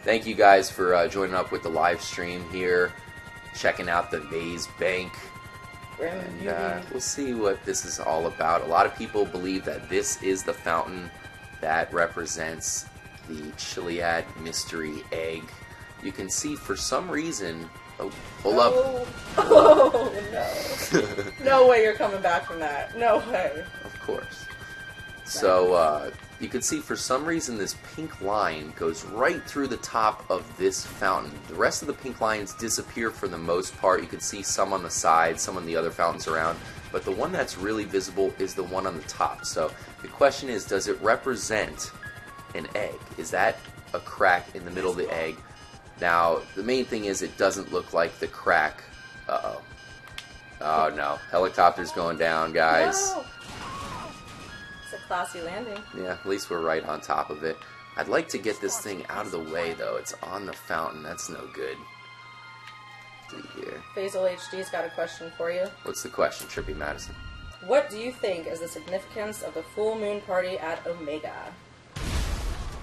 thank you guys for joining up with the live stream here, checking out the maze bank. And we'll see what this is all about. A lot of people believe that this is the fountain that represents the Chiliad Mystery egg. You can see for some reason... Oh, hold up. Oh, no. No way you're coming back from that. No way. Of course. So, you can see for some reason this pink line goes right through the top of this fountain. The rest of the pink lines disappear for the most part. You can see some on the side, some on the other fountains around. But the one that's really visible is the one on the top. So, the question is, does it represent an egg? Is that a crack in the middle of the egg? Now, the main thing is it doesn't look like the crack. Uh-oh. Oh, no. Helicopter's going down, guys. No. It's a classy landing. Yeah, at least we're right on top of it. I'd like to get this thing out of the way, though. It's on the fountain. That's no good. Let's see here. Faisal HD's got a question for you. What's the question, Trippy Madison? What do you think is the significance of the full moon party at Omega?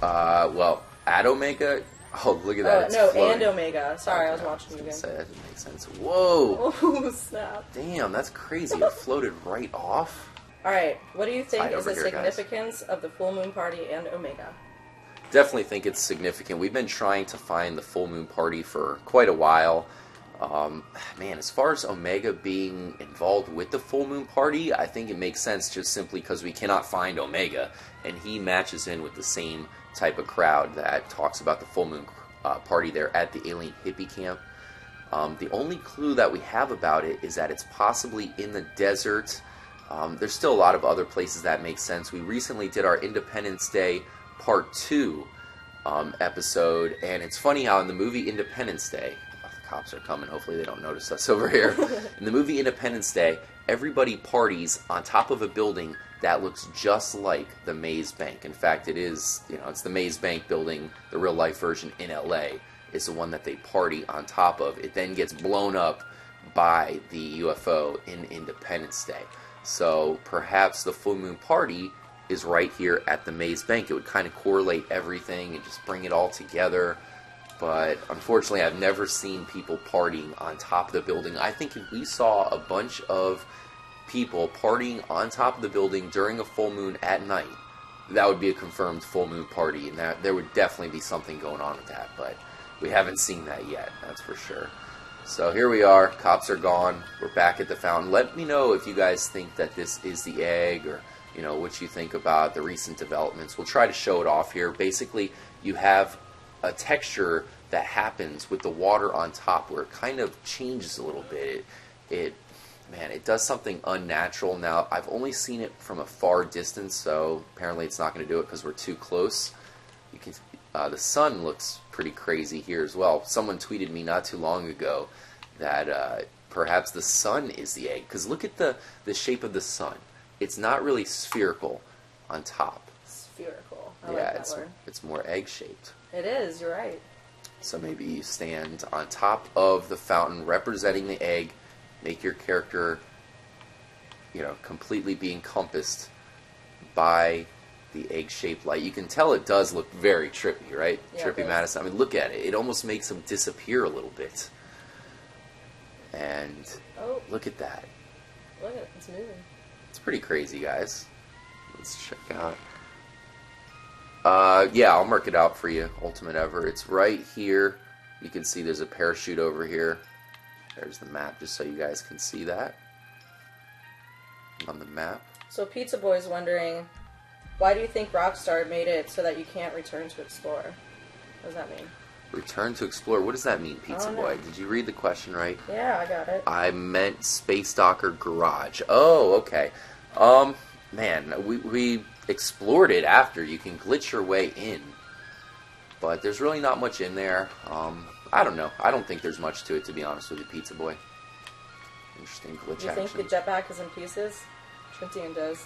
Well, at Omega... Oh, look at that. No, floating. and Omega. Sorry, Okay, I was watching you again. Say, that didn't make sense. Whoa! Oh, snap. Damn, that's crazy. It floated right off. Alright, what do you think Hide is the over here, guys. significance of the full moon party and Omega? Definitely think it's significant. We've been trying to find the full moon party for quite a while. Man, as far as Omega being involved with the full moon party, I think it makes sense just simply because we cannot find Omega, and he matches in with the same type of crowd that talks about the full moon party there at the alien hippie camp. The only clue that we have about it is that it's possibly in the desert. There's still a lot of other places that make sense. We recently did our Independence Day Part 2 episode, and it's funny how in the movie Independence Day, the cops are coming, hopefully they don't notice us over here. In the movie Independence Day, everybody parties on top of a building that looks just like the Maze Bank. In fact, it is, it's the Maze Bank building, the real life version in LA, is the one that they party on top of. It then gets blown up by the UFO in Independence Day. So perhaps the full moon party is right here at the Maze Bank. It would kind of correlate everything and just bring it all together. But unfortunately, I've never seen people partying on top of the building. I think if we saw a bunch of people partying on top of the building during a full moon at night, that would be a confirmed full moon party, and that there would definitely be something going on with that. But we haven't seen that yet, that's for sure. So here we are, cops are gone, we're back at the fountain. Let me know if you guys think that this is the egg, or what you think about the recent developments. We'll try to show it off here. Basically, you have a texture that happens with the water on top where it kind of changes a little bit. Man, it does something unnatural. Now, I've only seen it from a far distance, so apparently it's not going to do it because we're too close. You can, the sun looks pretty crazy here as well. Someone tweeted me not too long ago that perhaps the sun is the egg, because look at the shape of the sun. It's not really spherical on top. Spherical. I yeah, like that word. It's more egg-shaped. It is, you're right. So maybe you stand on top of the fountain representing the egg, make your character, completely be encompassed by the egg-shaped light. You can tell it does look very trippy, right? Yeah, Trippy Madison. I mean, look at it. It almost makes him disappear a little bit. And look at that. Look at it. It's moving. It's pretty crazy, guys. Let's check out. Yeah, I'll mark it out for you. Ultimate Ever. It's right here. You can see there's a parachute over here. There's the map, just so you guys can see that on the map. So Pizza Boy's wondering, why do you think Rockstar made it so that you can't return to explore? What does that mean? Return to explore. What does that mean, Pizza Boy? Did you read the question right? Yeah, I got it. I meant Space Docker Garage. Oh, okay. Man, we explored it after. You can glitch your way in, but there's really not much in there. I don't know. I don't think there's much to it, to be honest with you, Pizza Boy. Interesting glitch action. You think the jetpack is in pieces? Trintian does.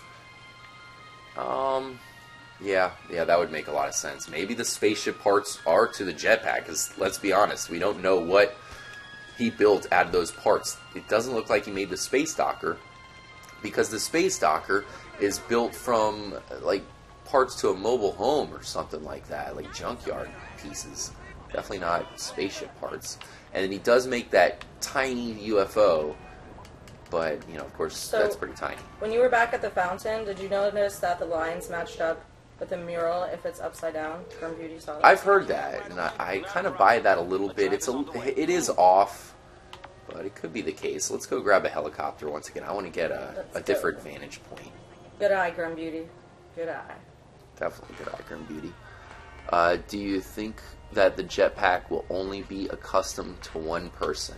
Yeah, that would make a lot of sense. Maybe the spaceship parts are to the jetpack, because let's be honest, we don't know what he built out of those parts. It doesn't look like he made the space docker, because the space docker is built from, like, parts to a mobile home or something like that, like junkyard pieces. Definitely not spaceship parts. And then he does make that tiny UFO, but, you know, of course, So, that's pretty tiny. When you were back at the fountain, did you notice that the lines matched up with the mural if it's upside down from Beauty Solid? I've heard that, and I kind of buy that a little bit. It is off, but it could be the case. Let's go grab a helicopter once again. I want to get a different vantage point. Good eye, Grim Beauty. Good eye. Definitely good eye, Grim Beauty. Do you think that the jetpack will only be accustomed to one person?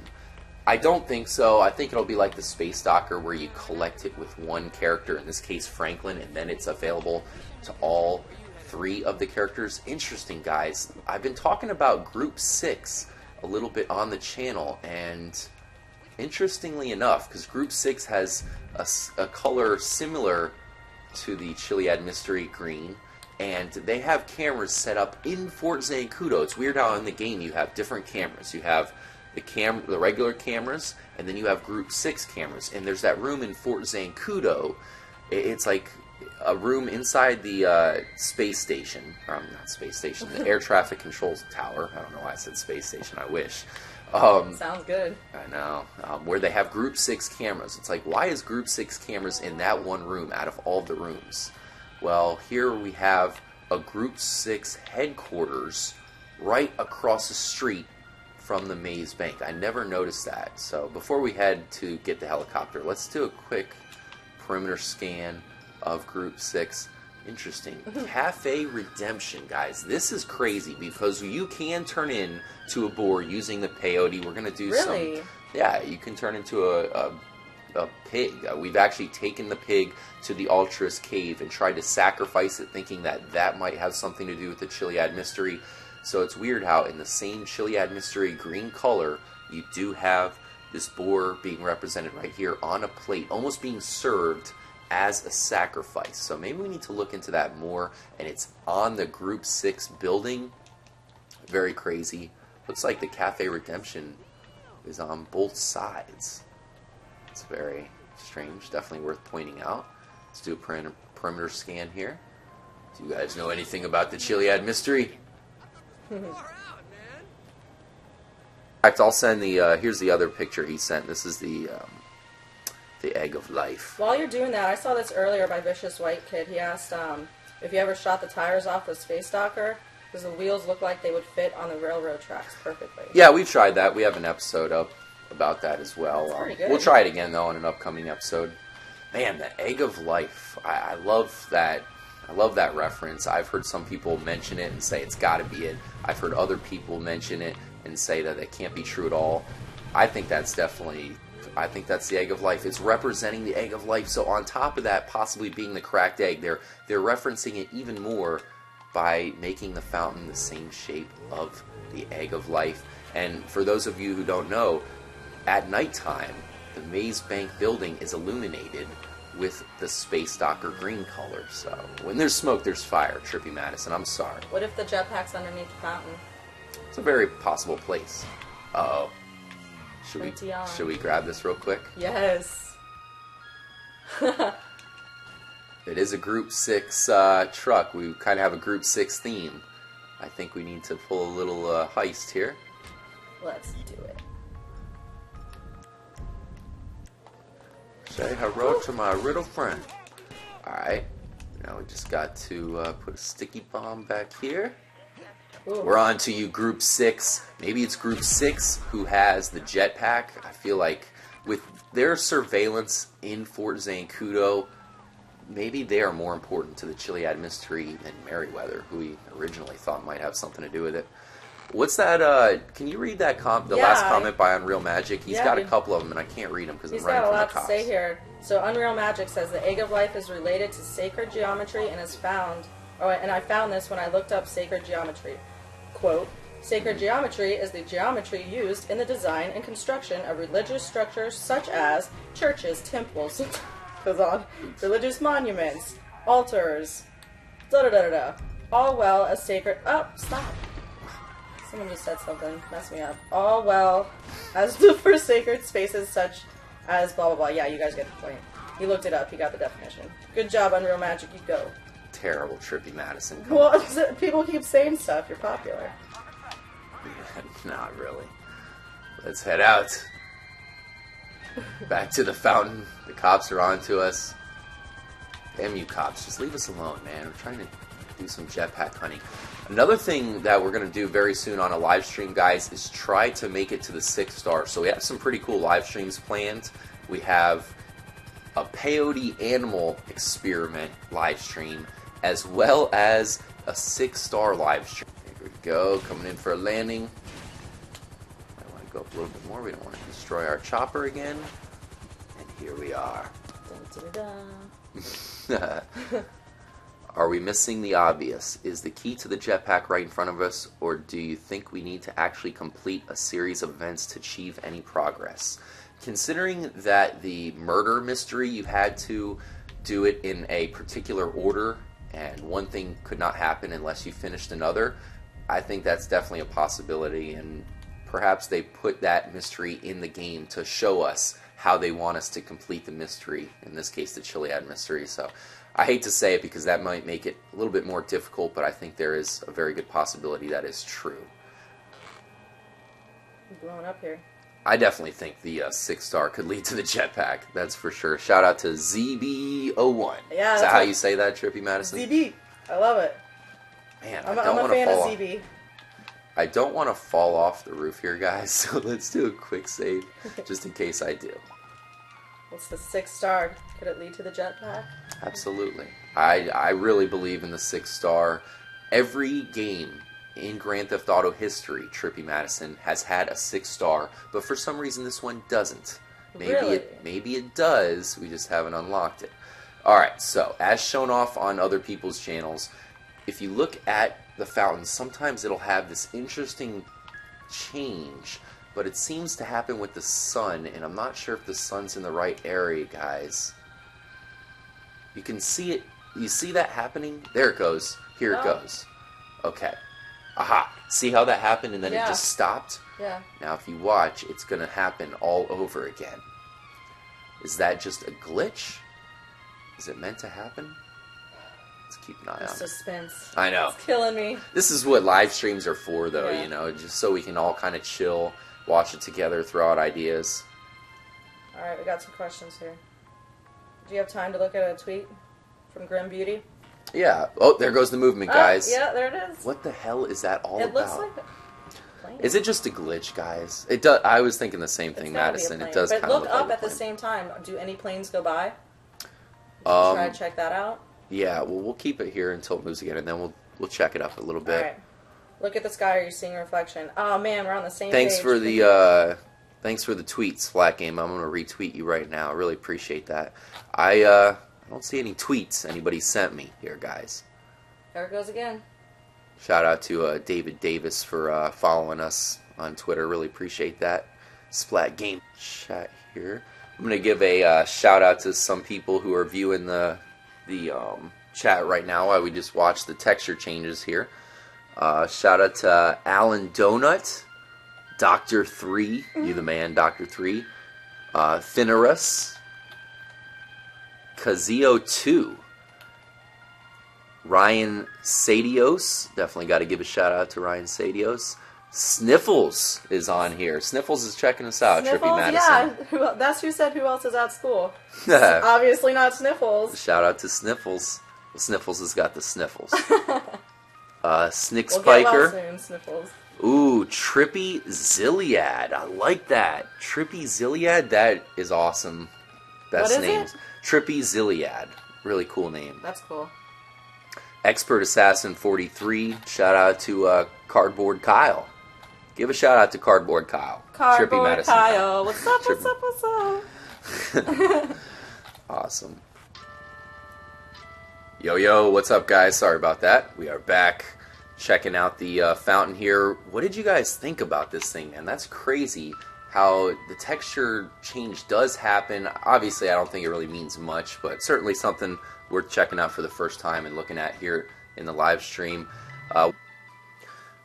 I don't think so. I think it'll be like the Space Docker where you collect it with one character, in this case Franklin, and then it's available to all 3 of the characters. Interesting, guys. I've been talking about Group 6 a little bit on the channel, and interestingly enough, because Group 6 has a color similar to the Chiliad Mystery green, and they have cameras set up in Fort Zancudo. It's weird how in the game you have different cameras. You have the regular cameras, and then you have Group 6 cameras. And there's that room in Fort Zancudo. It's like a room inside the space station. Not space station, the air traffic control tower. I don't know why I said space station. I wish. Sounds good. I know. Where they have Group 6 cameras. It's like, why is Group 6 cameras in that one room out of all the rooms? Well, here we have a Group 6 headquarters right across the street from the Maze Bank. I never noticed that. So before we head to get the helicopter, let's do a quick perimeter scan of Group 6. Interesting. Cafe Redemption, guys. This is crazy because you can turn into a boar using the peyote. We're going to do Really? Yeah, you can turn into a pig. We've actually taken the pig to the Ultras cave and tried to sacrifice it, thinking that that might have something to do with the Chiliad Mystery. So it's weird how in the same Chiliad Mystery green color, you do have this boar being represented right here on a plate, almost being served as a sacrifice. So maybe we need to look into that more, and it's on the Group 6 building. Very crazy. Looks like the Cafe Redemption is on both sides. It's very strange. Definitely worth pointing out. Let's do a perimeter scan here. Do you guys know anything about the Chiliad Mystery? In fact, I'll send the, here's the other picture he sent. This is the Egg of Life. While you're doing that, I saw this earlier by Vicious White Kid. He asked if you ever shot the tires off with Space Docker, because the wheels look like they would fit on the railroad tracks perfectly. Yeah, we've tried that. We have an episode up about that as well. That's pretty good. We'll try it again, though, on an upcoming episode. Man, the Egg of Life. I love that. I love that reference. I've heard some people mention it and say it's got to be it. I've heard other people mention it and say that it can't be true at all. I think that's definitely... I think that's the Egg of Life. It's representing the Egg of Life. So on top of that, possibly being the cracked egg, they're referencing it even more by making the fountain the same shape of the Egg of Life. And for those of you who don't know, at nighttime, the Maze Bank building is illuminated with the Space Docker green color. So when there's smoke, there's fire, Trippy Madison. I'm sorry. What if the jetpack's underneath the fountain? It's a very possible place. Uh-oh. Should we grab this real quick? Yes. It is a Group 6 truck. We kind of have a Group 6 theme. I think we need to pull a little heist here. Let's do it. Say hello to my riddle friend. Alright. Now we just got to put a sticky bomb back here. Ooh. We're on to you, Group 6. Maybe it's Group 6 who has the jetpack. I feel like with their surveillance in Fort Zancudo, maybe they are more important to the Chiliad Mystery than Merryweather, who we originally thought might have something to do with it. What's that? Can you read that last comment by Unreal Magic? He's got a couple of them, and I can't read them because I'm running from the cops. He's got a lot to say here. So Unreal Magic says the Egg of Life is related to sacred geometry and is found... Oh, and I found this when I looked up sacred geometry. Quote, sacred geometry is the geometry used in the design and construction of religious structures such as churches, temples, goes on, religious monuments, altars, da-da-da-da-da, all well as sacred... Oh, stop. Someone just said something. Messed me up. All well as for sacred spaces such as blah, blah, blah. Yeah, you guys get the point. He looked it up. He got the definition. Good job, Unreal Magic. You go. Terrible, Trippy Madison. Well, people keep saying stuff. You're popular. Not really. Let's head out. Back to the fountain. The cops are on to us. Damn you cops, just leave us alone, man. We're trying to do some jetpack hunting. Another thing that we're going to do very soon on a live stream, guys, is try to make it to the 6-star. So we have some pretty cool live streams planned. We have a peyote animal experiment live stream, as well as a 6-star live stream. Here we go, coming in for a landing. I want to go up a little bit more. We don't want to destroy our chopper again. And here we are. Dun, dun, dun. Are we missing the obvious? Is the key to the jetpack right in front of us, or do you think we need to actually complete a series of events to achieve any progress? Considering that the murder mystery, you had to do it in a particular order, and one thing could not happen unless you finished another, I think that's definitely a possibility, and perhaps they put that mystery in the game to show us how they want us to complete the mystery, in this case the Chiliad Mystery. So I hate to say it because that might make it a little bit more difficult, but I think there is a very good possibility that is true. I'm blowing up here. I definitely think the 6-star could lead to the jetpack. That's for sure. Shout out to ZB01. Yeah, is that how you say that, Trippy Madison? ZB. I love it. Man, I'm a fan of ZB. I don't want to fall off the roof here, guys, so let's do a quick save, just in case I do. What's the 6-star? Could it lead to the jetpack? Absolutely. I really believe in the 6-star. Every game in Grand Theft Auto history, Trippy Madison, has had a 6-star, but for some reason this one doesn't. Maybe it does, we just haven't unlocked it. Alright, so, as shown off on other people's channels, if you look at the fountain, sometimes it'll have this interesting change, but it seems to happen with the sun, and I'm not sure if the sun's in the right area, guys. You can see it. You see that happening? There it goes. Here it goes. Okay. Aha. See how that happened and then it just stopped? Yeah. Now if you watch, it's going to happen all over again. Is that just a glitch? Is it meant to happen? Let's keep an eye on it. Suspense. I know. It's killing me. This is what live streams are for, though, you know, just so we can all kind of chill, watch it together, throw out ideas. Alright, we got some questions here. Do you have time to look at a tweet from Grim Beauty? Yeah. Oh, there goes the movement, guys. Yeah, there it is. What the hell is that all about? It looks like a plane. Is it just a glitch, guys? It does. I was thinking the same thing, Madison. It does kind of look look up like at the same time. Do any planes go by? Did you try to check that out? Yeah, well, we'll keep it here until it moves again, and then we'll check it up a little bit. All right. Look at the sky. Are you seeing a reflection? Oh man, we're on the same Thanks page. for the thanks for the tweets, Flat Game. I'm gonna retweet you right now. I really appreciate that. I don't see any tweets anybody sent me here, guys. There it goes again. Shout out to David Davis for following us on Twitter. Really appreciate that. Splat Game chat here. I'm gonna give a shout out to some people who are viewing the chat right now while we just watch the texture changes here. Shout out to Alan Donut, Dr. 3, you the man, Dr. 3, Finnerus, Kazio 2, Ryan Sadios, definitely got to give a shout out to Ryan Sadios. Sniffles is on here. Sniffles is checking us out, Sniffles, Trippy Madison. yeah. That's who said who else is at school. Obviously not Sniffles. Shout out to Sniffles. Sniffles has got the sniffles. Snick We'll Spiker. get well soon, Sniffles. Ooh, Trippy Ziliad. I like that. Trippy Ziliad, that is awesome. Best What is name. it? Trippy Ziliad. Really cool name. That's cool. Expert Assassin 43. Shout out to Cardboard Kyle. Give a shout out to Cardboard Kyle. Trippy Cardboard Madison. Kyle. What's up, what's up, what's up? Awesome. Yo, what's up, guys? Sorry about that. We are back checking out the fountain here. What did you guys think about this thing, man? That's crazy how the texture change does happen. Obviously, I don't think it really means much, but certainly something worth checking out for the first time and looking at here in the live stream.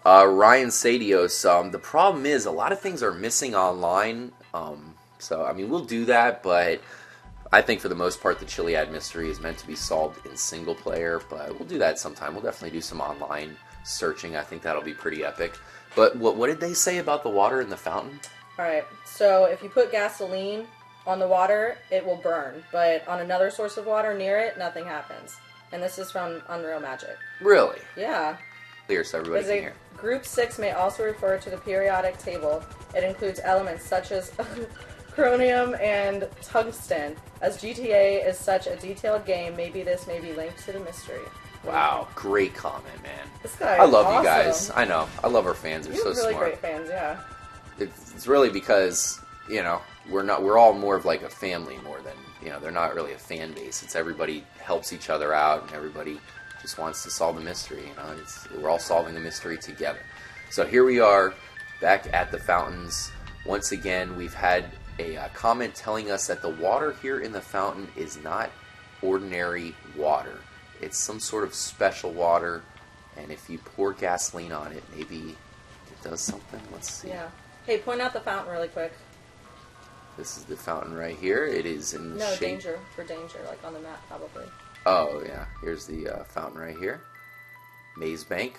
Ryan Sadios, the problem is a lot of things are missing online. So, I mean, we'll do that, but I think for the most part the Chiliad Mystery is meant to be solved in single player, but we'll do that sometime. We'll definitely do some online searching. I think that'll be pretty epic. But what did they say about the water in the fountain? Alright, so if you put gasoline on the water, it will burn. But on another source of water near it, nothing happens. And this is from Unreal Magic. Really? Yeah. Clear so everybody can hear. Group 6 may also refer to the periodic table. It includes elements such as chromium and tungsten. As GTA is such a detailed game, maybe this may be linked to the mystery. Wow, great comment, man. This guy I love awesome. you guys. I know. I love our fans. They're so really smart. Great fans, yeah. It's really because, you know, we're all more of like a family more than, you know, they're not really a fan base. It's everybody helps each other out and everybody just wants to solve the mystery, you know. We're all solving the mystery together. So here we are back at the fountains. Once again, we've had a comment telling us that the water here in the fountain is not ordinary water. It's some sort of special water, and if you pour gasoline on it, maybe it does something. Let's see. Yeah. Hey, point out the fountain really quick. This is the fountain right here. It is in No, shape. danger. For danger, like on the map, probably. Oh, yeah. Here's the fountain right here. Maze Bank.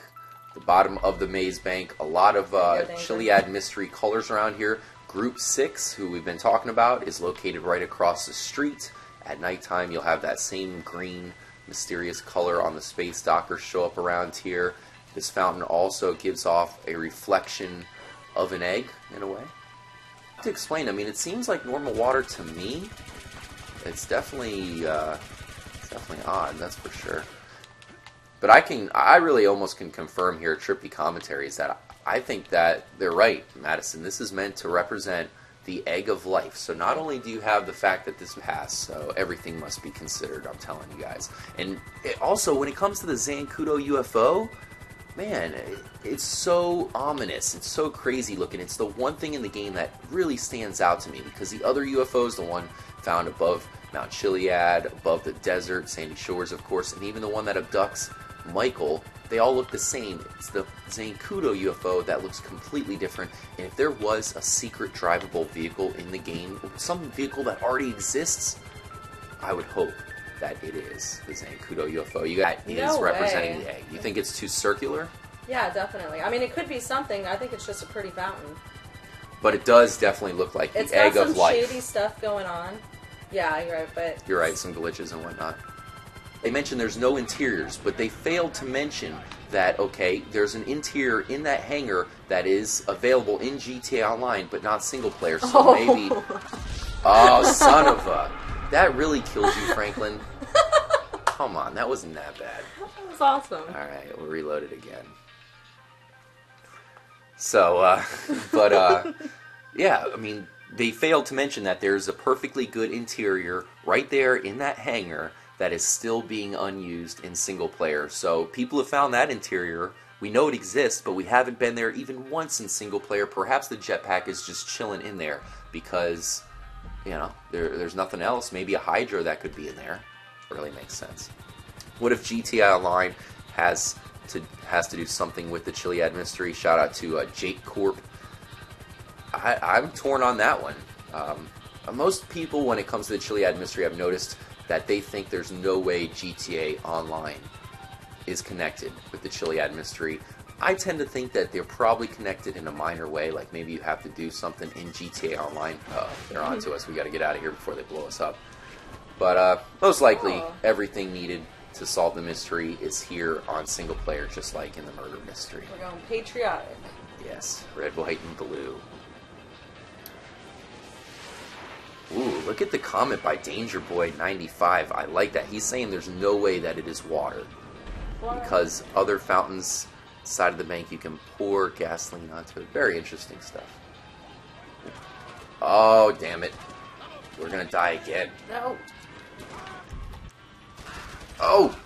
The bottom of the Maze Bank. A lot of Chiliad Mystery colors around here. Group 6, who we've been talking about, is located right across the street. At nighttime, you'll have that same green, mysterious color on the space dockers show up around here. This fountain also gives off a reflection of an egg, in a way. To explain, I mean, it seems like normal water to me. It's definitely odd, that's for sure. But I really almost can confirm here at Trippy Commentaries that I think that they're right, Madison. This is meant to represent the egg of life. So not only do you have the fact that this passed, so everything must be considered, I'm telling you guys. And also, when it comes to the Zancudo UFO, man, it's so ominous. It's so crazy looking. It's the one thing in the game that really stands out to me, because the other UFOs, the one found above Mount Chiliad, above the desert, sandy shores, of course, and even the one that abducts Michael, they all look the same. It's the Zancudo UFO that looks completely different. And if there was a secret drivable vehicle in the game, some vehicle that already exists, I would hope that it is the Zancudo UFO. That is representing the egg. You think it's too circular? Yeah, definitely. I mean, it could be something. I think it's just a pretty fountain. But it does definitely look like the egg of life. It's got some shady stuff going on. Yeah, you're right, but... You're right, some glitches and whatnot. They mentioned there's no interiors, but they failed to mention that, okay, there's an interior in that hangar that is available in GTA Online, but not single player, so maybe... Oh, son of a... That really kills you, Franklin. Come on, that wasn't that bad. That was awesome. Alright, we'll reload it again. So, yeah, I mean, they failed to mention that there's a perfectly good interior right there in that hangar that is still being unused in single player. So people have found that interior. We know it exists, but we haven't been there even once in single player. Perhaps the jetpack is just chilling in there because, you know, there's nothing else. Maybe a Hydra that could be in there. It really makes sense. What if GTA Online has to do something with the Chiliad Mystery? Shout out to Jake Corp. I'm torn on that one. Most people, when it comes to the Chiliad Mystery, I've noticed that they think there's no way GTA Online is connected with the Chiliad Mystery. I tend to think that they're probably connected in a minor way, like maybe you have to do something in GTA Online. They're on to us. We got to get out of here before they blow us up. But most likely, everything needed to solve the mystery is here on single player, just like in the murder mystery. We're going patriotic. Yes, red, white, and blue. Ooh, look at the comment by Danger Boy 95. I like that. He's saying there's no way that it is water. What? Because other fountains side of the bank you can pour gasoline onto it. Very interesting stuff. Oh, damn it. We're going to die again. No. Oh,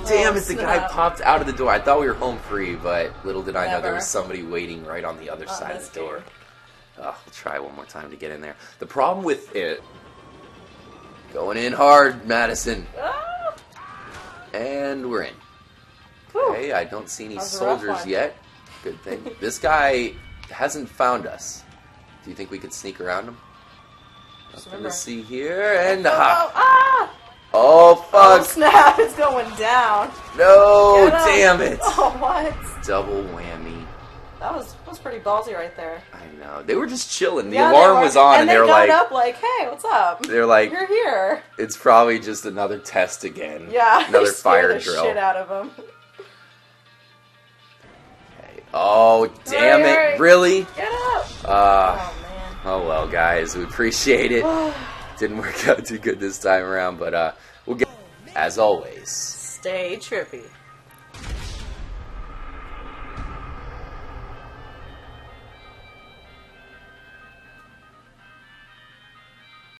damn it. The snap. guy popped out of the door. I thought we were home free, but little did I know there was somebody waiting right on the other side of the door. We'll try one more time to get in there. The problem with it... Going in hard, Madison. Ah! And we're in. Whew. Okay, I don't see any That was a rough soldiers one. yet. Good thing. This guy hasn't found us. Do you think we could sneak around him? Nothing to see here, and... Oh, fuck! Oh, snap! It's going down. No, damn it! Oh, what? Double whammy. That was pretty ballsy right there. I know. They were just chilling. The Yeah, alarm was on, and they were got like, up like, "Hey, what's up?" They're like, "You're here." It's probably just another test again. Yeah, another fire the drill. Shit out of them. Okay. Oh, damn it! Really? Get up! Oh man. Oh well, guys, we appreciate it. Didn't work out too good this time around, but we'll get. As always, stay trippy.